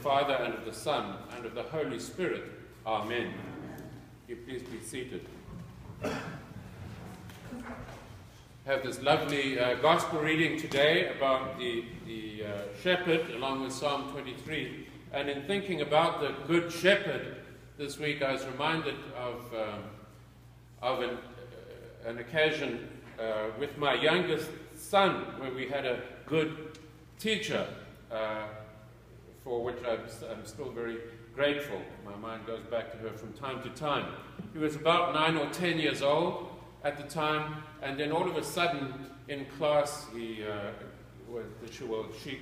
Father, and of the Son, and of the Holy Spirit. Amen. You please be seated. Have this lovely gospel reading today about the shepherd, along with Psalm 23. And in thinking about the Good Shepherd this week, I was reminded of an occasion with my youngest son, where we had a good teacher, for which I'm still very grateful. My mind goes back to her from time to time. He was about 9 or 10 years old at the time, and then all of a sudden in class, she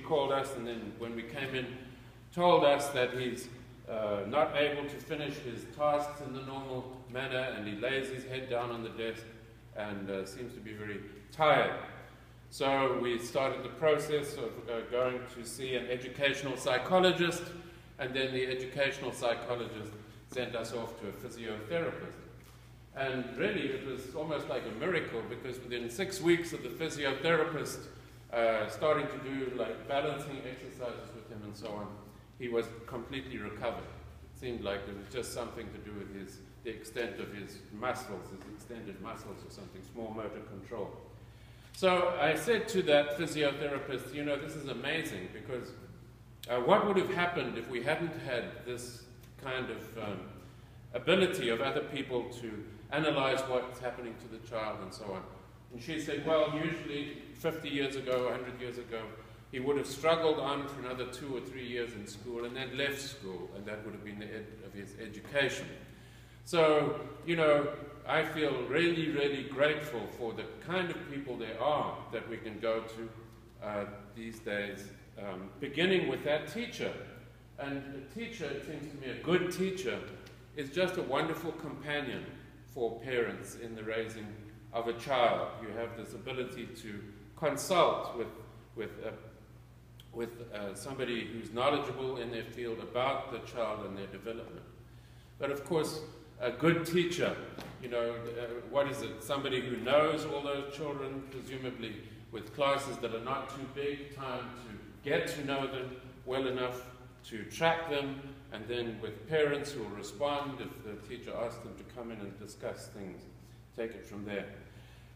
called us, and then when we came in, told us that he's not able to finish his tasks in the normal manner, and he lays his head down on the desk and seems to be very tired. So we started the process of going to see an educational psychologist, and then the educational psychologist sent us off to a physiotherapist. And really, it was almost like a miracle, because within 6 weeks of the physiotherapist starting to do like balancing exercises with him and so on, he was completely recovered. It seemed like it was just something to do with the extent of his muscles, his extended muscles or something, small motor control. So I said to that physiotherapist, you know, this is amazing, because what would have happened if we hadn't had this kind of ability of other people to analyze what's happening to the child and so on? And she said, well, usually 50 years ago, 100 years ago, he would have struggled on for another 2 or 3 years in school and then left school, and that would have been the end of his education. So, you know, I feel really, really grateful for the kind of people there are that we can go to these days, beginning with that teacher. And a teacher, it seems to me, a good teacher is just a wonderful companion for parents in the raising of a child. You have this ability to consult with somebody who's knowledgeable in their field about the child and their development. But of course, a good teacher, you know, what is it? Somebody who knows all those children, presumably with classes that are not too big, time to get to know them well enough to track them, and then with parents who will respond if the teacher asks them to come in and discuss things, take it from there.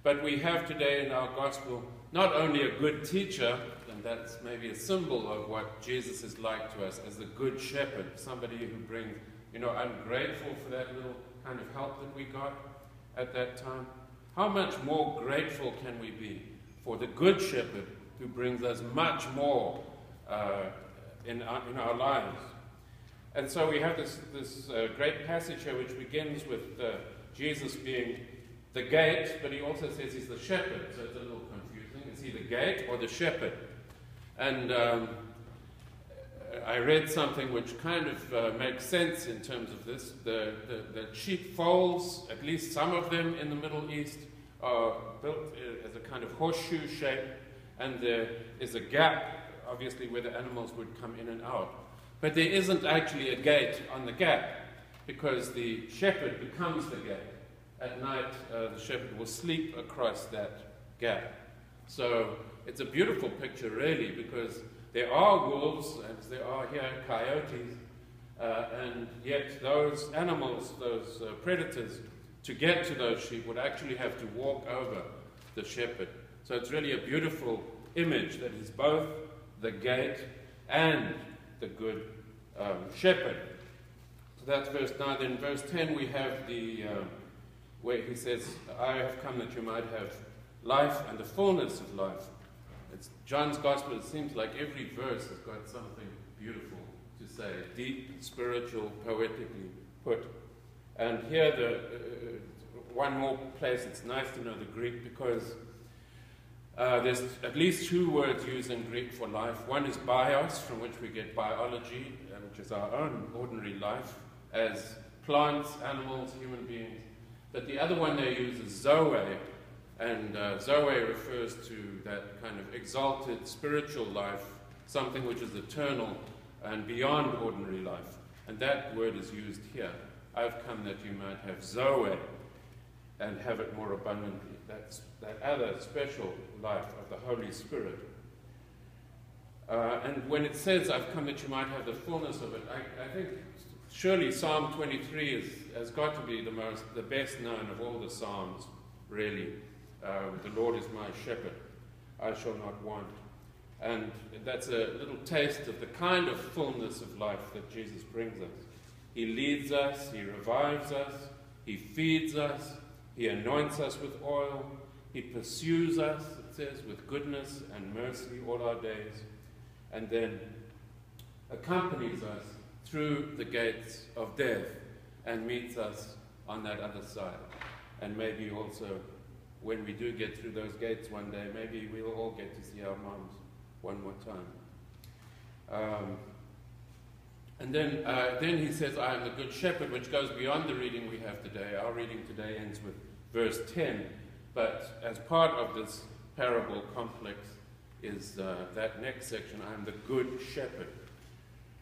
But we have today in our gospel not only a good teacher, and that's maybe a symbol of what Jesus is like to us as the good shepherd, somebody who brings, you know, I'm grateful for that little kind of help that we got at that time. How much more grateful can we be for the good shepherd who brings us much more in our lives? And so we have this great passage here which begins with Jesus being the gate, but he also says he's the shepherd, so it's a little confusing. Is he the gate or the shepherd? And I read something which kind of makes sense in terms of this. The sheepfolds, at least some of them in the Middle East, are built as a kind of horseshoe shape, and there is a gap, obviously, where the animals would come in and out. But there isn't actually a gate on the gap, because the shepherd becomes the gate. At night, the shepherd will sleep across that gap. So it's a beautiful picture, really, because there are wolves, as there are here coyotes, and yet those animals, those predators, to get to those sheep would actually have to walk over the shepherd. So it's really a beautiful image that he's both the gate and the good shepherd. So that's verse 9. Then verse 10 we have the where he says, I have come that you might have life and the fullness of life. It's John's gospel. It seems like every verse has got something beautiful to say, deep, spiritual, poetically put. And here, one more place, it's nice to know the Greek, because there's at least 2 words used in Greek for life. One is bios, from which we get biology, which is our own ordinary life, as plants, animals, human beings. But the other one they use is zoe, and zoe refers to that kind of exalted spiritual life, something which is eternal and beyond ordinary life. And that word is used here. I've come that you might have zoe and have it more abundantly. That's that other special life of the Holy Spirit. And when it says, I've come that you might have the fullness of it, I think surely Psalm 23 has got to be the best known of all the Psalms, really. The Lord is my shepherd, I shall not want. And that's a little taste of the kind of fullness of life that Jesus brings us. He leads us, He revives us, He feeds us, He anoints us with oil, He pursues us, it says, with goodness and mercy all our days, and then accompanies us through the gates of death and meets us on that other side. And maybe also, when we do get through those gates one day, maybe we'll all get to see our moms one more time. And then he says, I am the good shepherd, which goes beyond the reading we have today. Our reading today ends with verse 10. But as part of this parable complex is that next section, I am the good shepherd.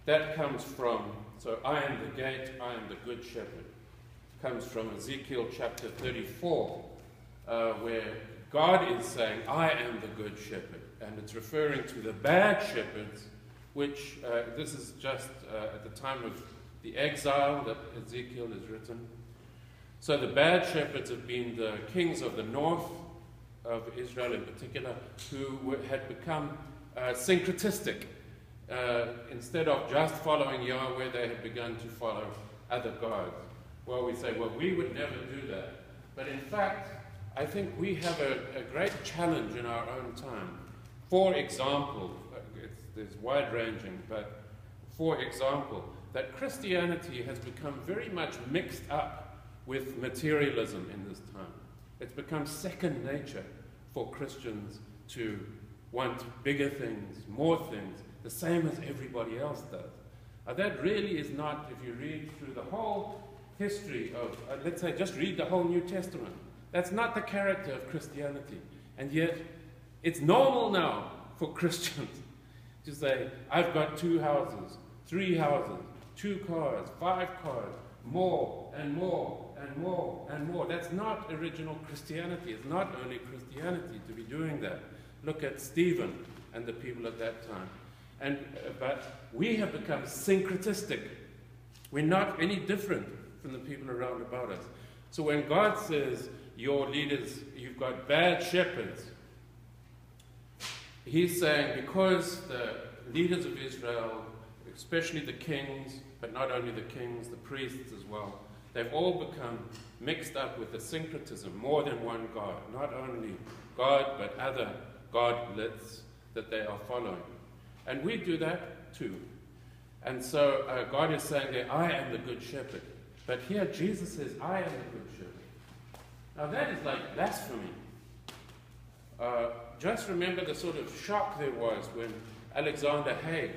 That comes from, so I am the gate, I am the good shepherd. Comes from Ezekiel chapter 34, where God is saying, I am the good shepherd. And it's referring to the bad shepherds, which this is just at the time of the exile that Ezekiel is written. So the bad shepherds have been the kings of the north of Israel in particular, who had become syncretistic. Instead of just following Yahweh, they had begun to follow other gods. Well, we say, well, we would never do that. But in fact, I think we have a great challenge in our own time. For example, it's wide-ranging, but for example, that Christianity has become very much mixed up with materialism in this time. It's become second nature for Christians to want bigger things, more things, the same as everybody else does. That really is not, if you read through the whole history of, let's say, just read the whole New Testament. That's not the character of Christianity. And yet, it's normal now for Christians to say, I've got 2 houses, 3 houses, 2 cars, 5 cars, more and more and more and more. That's not original Christianity. It's not only Christianity to be doing that. Look at Stephen and the people at that time. But we have become syncretistic. We're not any different from the people around about us. So when God says, your leaders, you've got bad shepherds, He's saying because the leaders of Israel, especially the kings, but not only the kings, the priests as well, they've all become mixed up with the syncretism, more than one God. Not only God, but other godlets that they are following. And we do that too. And so God is saying there, I am the good shepherd. But here Jesus says, I am the good shepherd. Now that is like blasphemy. Just remember the sort of shock there was when Alexander Haig,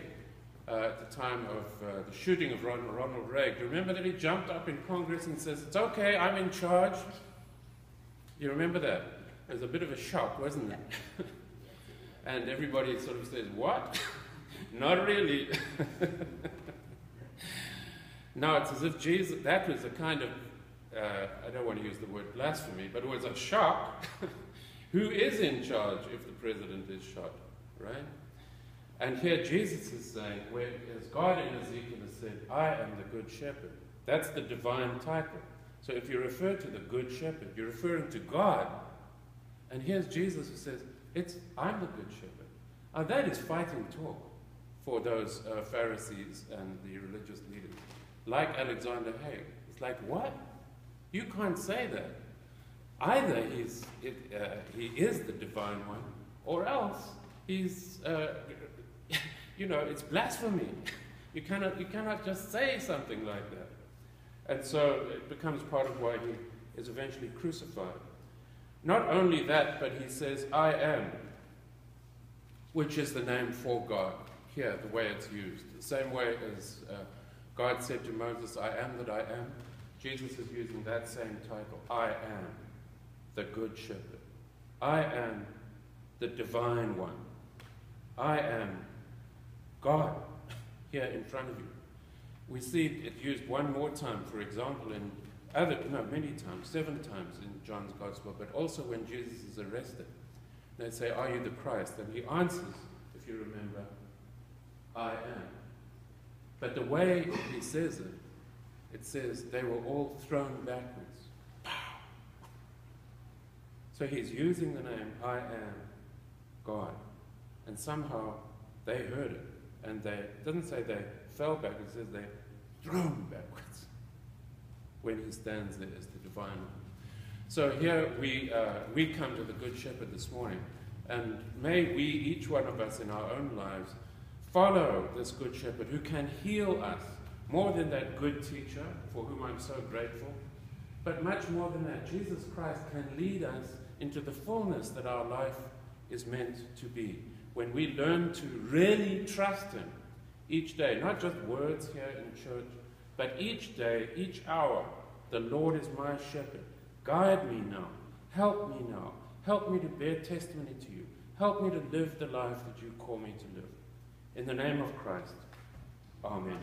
at the time of the shooting of Ronald Reagan, do you remember that he jumped up in Congress and says, it's okay, I'm in charge? You remember that? It was a bit of a shock, wasn't it? And everybody sort of says, what? Not really. No, it's as if Jesus, that was a kind of, I don't want to use the word blasphemy, but it was a shock. Who is in charge if the president is shot, right? And here Jesus is saying, as God in Ezekiel has said, I am the good shepherd. That's the divine title. So if you refer to the good shepherd, you're referring to God. And here's Jesus who says, I'm the good shepherd. Now that is fighting talk for those Pharisees and the religious leaders, like Alexander Haig. It's like, what? You can't say that. Either he is the divine one, or else he's, it's blasphemy. You cannot just say something like that. And so it becomes part of why he is eventually crucified. Not only that, but he says, I am, which is the name for God. Here, the way it's used. The same way as God said to Moses, I am that I am. Jesus is using that same title. I am the good shepherd. I am the divine one. I am God here in front of you. We see it used one more time, for example, many times, 7 times in John's Gospel, but also when Jesus is arrested. They say, are you the Christ? And he answers, if you remember, I am. But the way he says it, it says they were all thrown backwards. So he's using the name I am God. And somehow they heard it. And it doesn't say they fell backwards, it says they thrown backwards when he stands there as the divine one. So here we come to the Good Shepherd this morning. And may we, each one of us in our own lives, follow this Good Shepherd who can heal us more than that good teacher for whom I'm so grateful. But much more than that, Jesus Christ can lead us into the fullness that our life is meant to be. When we learn to really trust him each day, not just words here in church, but each day, each hour, the Lord is my shepherd. Guide me now. Help me now. Help me to bear testimony to you. Help me to live the life that you call me to live. In the name of Christ, amen.